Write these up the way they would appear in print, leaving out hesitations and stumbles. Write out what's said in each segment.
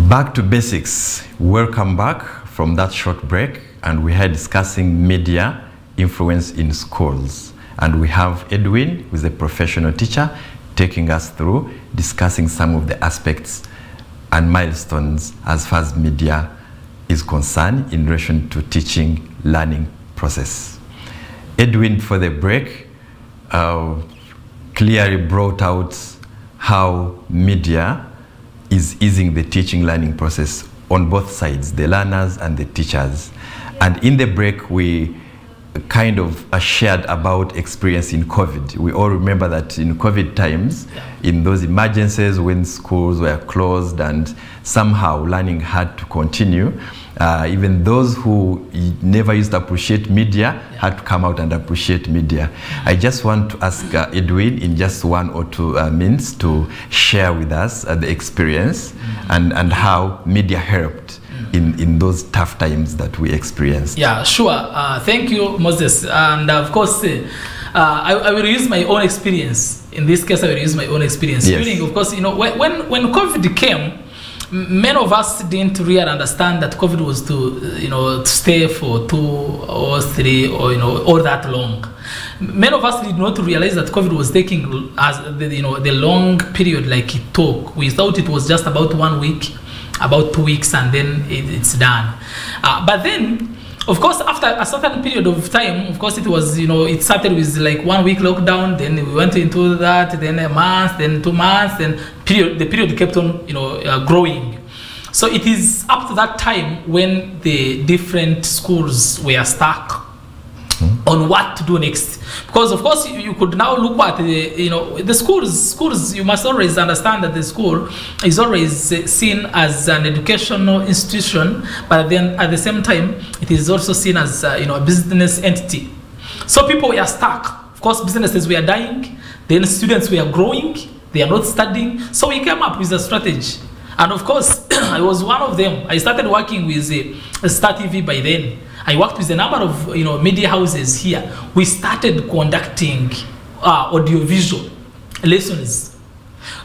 Back to basics. Welcome back from that short break, and we are discussing media influence in schools. And we have Edwin, who is a professional teacher, taking us through discussing some of the aspects and milestones as far as media is concerned in relation to teaching learning process. Edwin, for the break, clearly brought out how media is easing the teaching learning process on both sides, the learners and the teachers. And in the break, we kind of shared about experience in COVID. We all remember that in COVID times, in those emergencies when schools were closed and somehow learning had to continue, even those who never used to appreciate media had to come out and appreciate media. I just want to ask Edwin in just 1 or 2 minutes to share with us the experience and how media helped in those tough times that we experienced. Yeah, sure. Thank you, Moses. And of course, I will use my own experience. In this case, I will use my own experience. Yes. During, of course, you know, when COVID came, many of us didn't really understand that COVID was to stay for 2 or 3 or all that long. Many of us did not realize that COVID was taking as the long period like it took. We thought it was just about 1 week, about 2 weeks, and then it's done. But then, of course, after a certain period of time, of course, it was, it started with like 1 week lockdown, then we went into that, then a month, then 2 months, then the period kept on, growing. So it is up to that time when the different schools were stuck on what to do next. Because of course you could now look at the schools. You must always understand that the school is always seen as an educational institution, but then at the same time it is also seen as a business entity. So people were stuck. Of course, businesses were dying, then students were growing, they are not studying. So we came up with a strategy, and of course I was one of them. I started working with Star TV by then. I worked with a number of media houses here. We started conducting audiovisual lessons.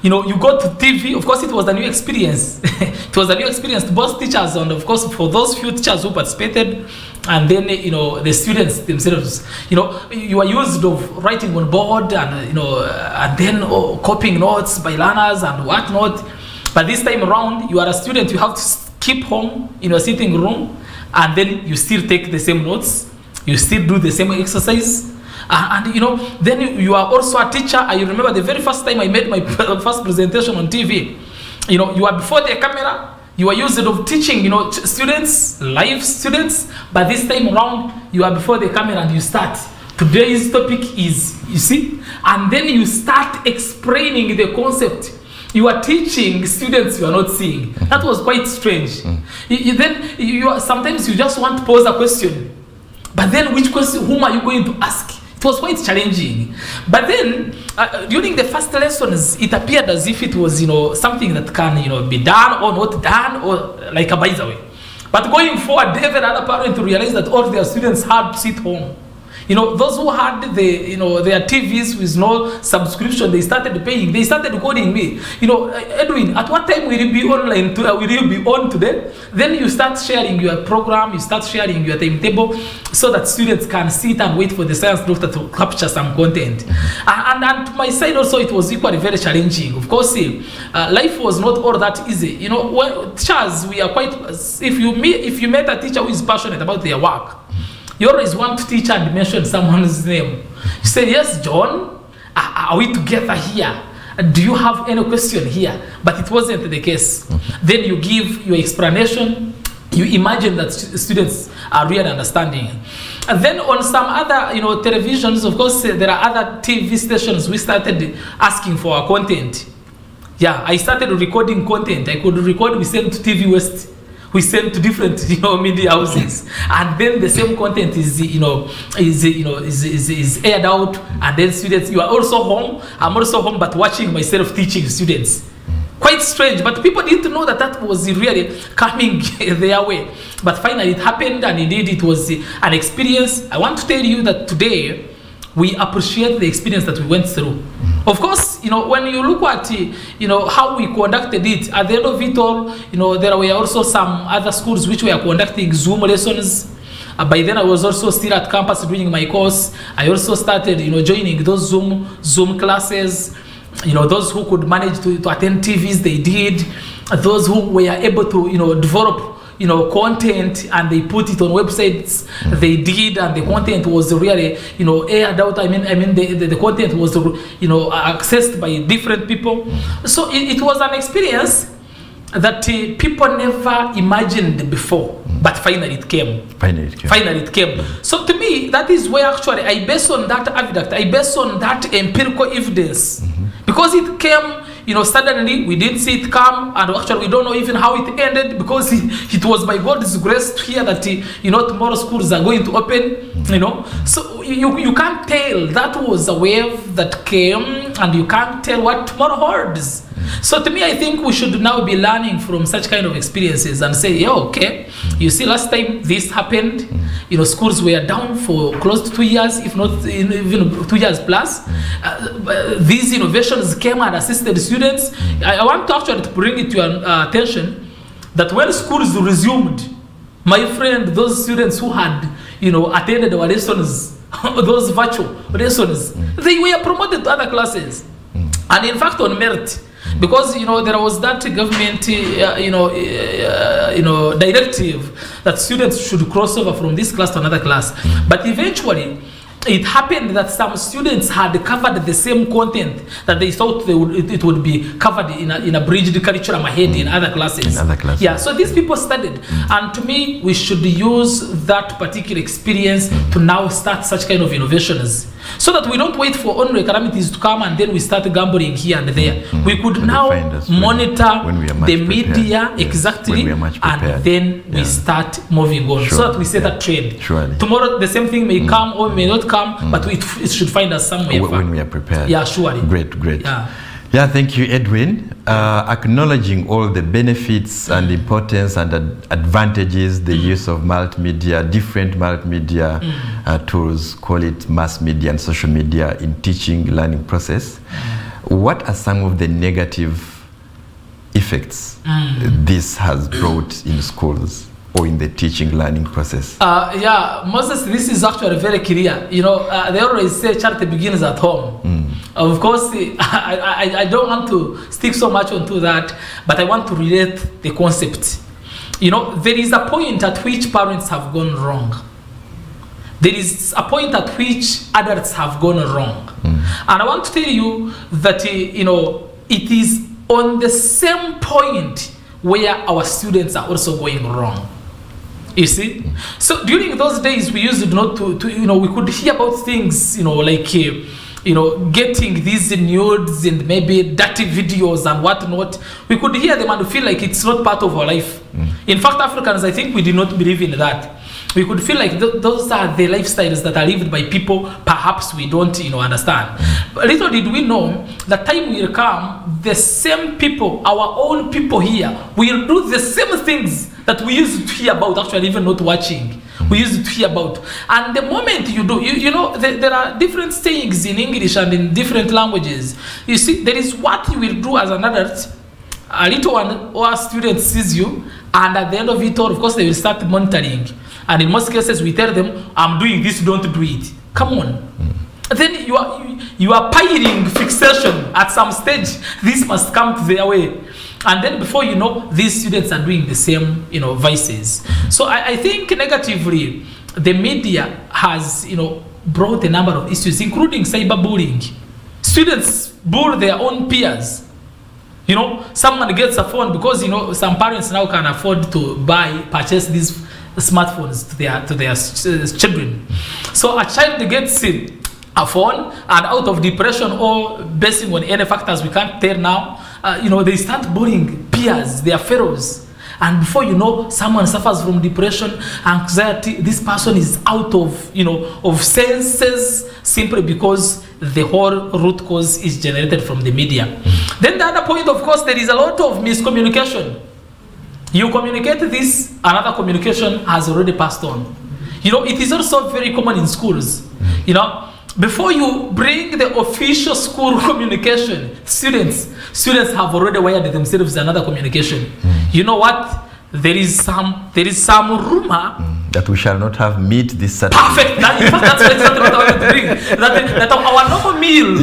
You go to TV. Of course, it was a new experience. It was a new experience to both teachers and, of course, for those few teachers who participated, and then the students themselves. You are used of writing on board and and then copying notes by learners and whatnot. But this time around, you are a student. You have to keep home in your sitting room. And then you still take the same notes, you still do the same exercise, and then you are also a teacher. I remember the very first time I made my first presentation on TV. You are before the camera, you are used of teaching, students, live students, but this time around, you are before the camera and you start. Today's topic is, you see, and then you start explaining the concept. You are teaching students you are not seeing. That was quite strange. Sometimes you just want to pose a question, but then which question, whom are you going to ask? It was quite challenging. But then during the first lessons, it appeared as if it was something that can be done or not done, or like a by the way. But going forward, every other parent realized that all their students had to sit home. Those who had their TVs with no subscription, they started paying. They started calling me. Edwin, at what time will you be online? Will you be on today? Then you start sharing your program. You start sharing your timetable so that students can sit and wait for the science doctor to capture some content. And to my side also, it was equally very challenging. Of course, life was not all that easy. Teachers, we are quite. If you met a teacher who is passionate about their work, you always want to teach and mention someone's name. You say, yes, John, are we together here? Do you have any question here? But it wasn't the case. Then you give your explanation. You imagine that students are really understanding. And then on some other televisions, of course, there are other TV stations. We started asking for our content. Yeah, I started recording content. I could record, we sent to TV West. We send to different media houses, and then the same content is aired out, and then students, you are also home, I'm also home, but watching myself teaching students. Quite strange, but people didn't know that was really coming their way. But finally it happened, and indeed it was an experience. I want to tell you that today we appreciate the experience that we went through. Of course, you know, when you look at, you know, how we conducted it, at the end of it all, you know, there were also some other schools which were conducting Zoom lessons. By then I was also still at campus doing my course. I also started, you know, joining those Zoom classes. You know, those who could manage to attend TVs, they did. Those who were able to, you know, develop, you know, content and they put it on websites, they did, and the content was really, you know, aired out. I mean the content was, you know, accessed by different people. So it was an experience that people never imagined before, but finally it came. Finally it came. So to me, that is where actually I based on that evidence, I based on that empirical evidence, because it came, you know, suddenly. We didn't see it come, and actually we don't know even how it ended, because it was by God's grace to hear that, you know, tomorrow schools are going to open, you know. So you can't tell. That was a wave that came, and you can't tell what tomorrow holds. So to me, I think we should now be learning from such kind of experiences and say, yeah, okay, you see, last time this happened, you know, schools were down for close to 2 years, if not even 2 years plus. These innovations came and assisted students. I want to actually bring it to your attention that when schools resumed, my friend, those students who had, you know, attended our lessons, those virtual lessons, they were promoted to other classes, and in fact on merit. Because, you know, there was that government, you know, directive that students should cross over from this class to another class. But eventually, it happened that some students had covered the same content that they thought it would be covered in a bridged curriculum ahead in other classes. Yeah, so these people studied. And to me, we should use that particular experience to now start such kind of innovations, so that we don't wait for only calamities to come and then we start gambling here and there. We could now monitor the media exactly, and then we start moving on, so that we set a trend. Tomorrow the same thing may come or may not come, but it should find us somewhere when we are prepared. Yeah, surely. Great. Yeah, thank you, Edwin. Acknowledging all the benefits and importance and advantages, the use of multimedia, different multimedia tools, call it mass media and social media, in teaching learning process. What are some of the negative effects this has brought in schools or in the teaching learning process? Yeah, Moses, this is actually very clear. You know, they always say charity begins at home. Of course, I don't want to stick so much onto that, but I want to relate the concept. You know, there is a point at which parents have gone wrong. There is a point at which adults have gone wrong. And I want to tell you that, you know, it is on the same point where our students are also going wrong. You see? So during those days, we used not to you know, we could hear about things, you know, like, you know, getting these nudes and maybe dirty videos and whatnot. We could hear them and feel like it's not part of our life. In fact, Africans, I think we do not believe in that. We could feel like those are the lifestyles that are lived by people perhaps we don't, you know, understand. But little did we know that time will come, the same people, our own people here, will do the same things that we used to hear about, actually even not watching. We used to hear about. And the moment you do, you know, there are different sayings in English and in different languages. You see, there is what you will do as an adult. A little one or a student sees you, and at the end of it all, of course, they will start monitoring. And in most cases, we tell them, I'm doing this, don't do it. Come on. Then you are piling fixation at some stage. This must come to their way. And then before you know, these students are doing the same, you know, vices. So I think negatively, the media has, you know, brought a number of issues, including cyberbullying. Students bully their own peers. You know, someone gets a phone because, you know, some parents now can afford to purchase these smartphones to their children. So a child gets a phone, and out of depression or basing on any factors we can't tell now, you know, they start bullying peers, their fellows. And before you know, someone suffers from depression, anxiety. This person is out of, you know, of senses, simply because the whole root cause is generated from the media. Then the other point, of course, there is a lot of miscommunication. You communicate this, another communication has already passed on. You know, it is also very common in schools. You know, before you bring the official school communication, students have already wired themselves another communication. You know what? There is some rumor that we shall not have meat this Saturday. Perfect. In fact, that's exactly what I wanted to bring. That our normal meal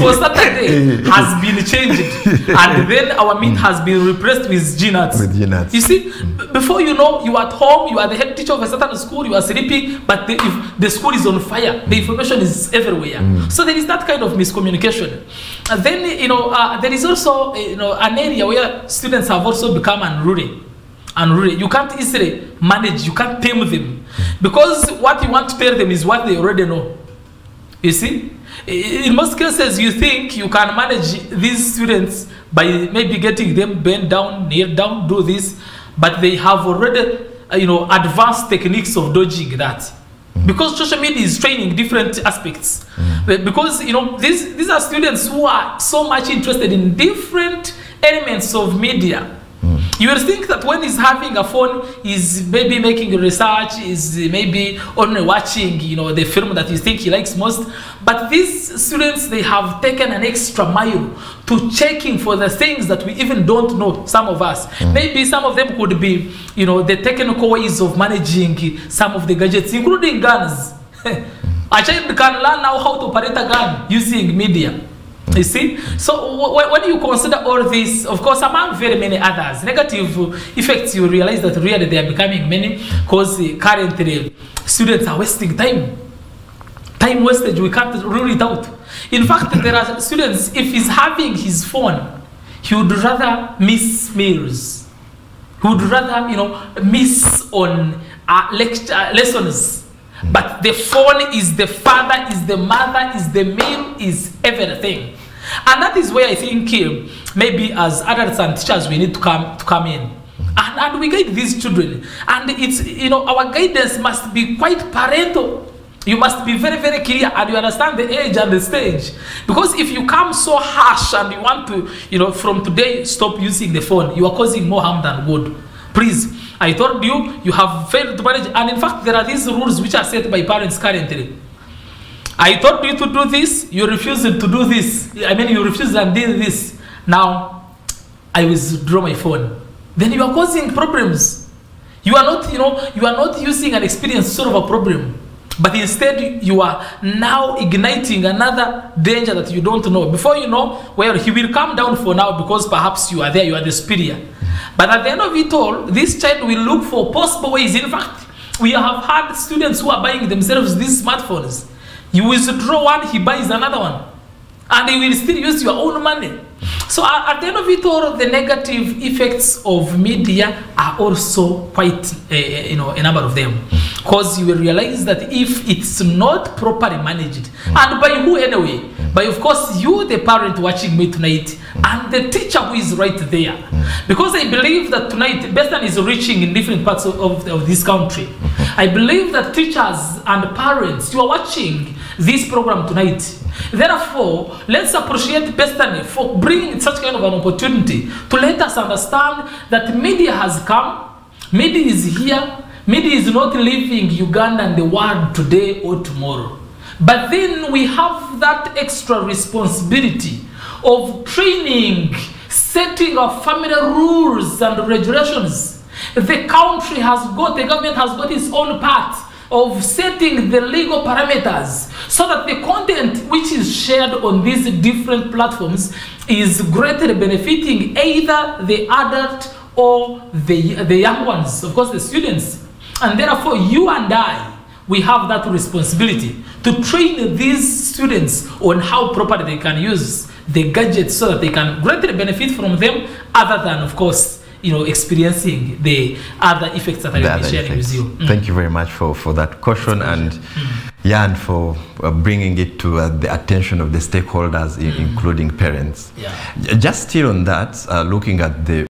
for Saturday has been changed, and then our meat has been replaced with G-nuts. You see, before you know, you are at home, you are the head teacher of a certain school, you are sleeping, but if the school is on fire, the information is everywhere. So there is that kind of miscommunication. And then there is also an area where students have also become unruly. You can't easily manage, you can't tame them, because what you want to tell them is what they already know. You see, in most cases you think you can manage these students by maybe getting them bend down, kneel down, do this, but they have already advanced techniques of dodging that, because social media is training different aspects. Because these are students who are so much interested in different elements of media. You will think that when he's having a phone, he's maybe making research, is maybe only watching, the film that you think he likes most. But these students, they have taken an extra mile to checking for the things that we even don't know, some of us. Maybe some of them could be, the technical ways of managing some of the gadgets, including guns. A child can learn now how to operate a gun using media. You see, so when you consider all this, of course, among very many others, negative effects, you realize that really they are becoming many, because currently students are wasting time. Time wastage, we can't rule it out. In fact, there are students, if he's having his phone, he would rather miss meals. He would rather, miss on lessons. But the phone is the father, is the mother, is the meal, is everything. And that is where I think maybe as adults and teachers we need to come in. And we guide these children. And it's, our guidance must be quite parental. You must be very, very clear, and you understand the age and the stage. Because if you come so harsh and you want to, from today stop using the phone, you are causing more harm than good. Please, I told you, you have failed to manage. And in fact, there are these rules which are set by parents currently. I told you to do this, you refused to do this. You refused and did this. Now, I withdraw my phone. Then you are causing problems. You are not, you are not using an experience to solve a problem. But instead, you are now igniting another danger that you don't know. Before you know, well, he will come down for now because perhaps you are there, you are the superior. But at the end of it all, this child will look for possible ways. In fact, we have had students who are buying themselves these smartphones. You withdraw one, he buys another one. And he will still use your own money. So at the end of it all, the negative effects of media are also quite, a number of them. Because you will realize that if it's not properly managed, and by who anyway? By, of course, you, the parent watching me tonight, and the teacher who is right there. Because I believe that tonight, Bestan is reaching in different parts of this country. I believe that teachers and parents, you are watching this program tonight. Therefore, let's appreciate Bestani for bringing such kind of an opportunity to let us understand that media has come, media is here, media is not leaving Uganda and the world today or tomorrow. But then we have that extra responsibility of training, setting of family rules and regulations. The country has got, the government has got its own part of setting the legal parameters so that the content which is shared on these different platforms is greatly benefiting either the adult or the young ones, of course the students. And therefore you and I, we have that responsibility to train these students on how properly they can use the gadgets so that they can greatly benefit from them, other than, of course, experiencing the other effects that I will be sharing with you. Thank you very much for that caution and and for bringing it to the attention of the stakeholders, including parents. Yeah. Just still on that, looking at the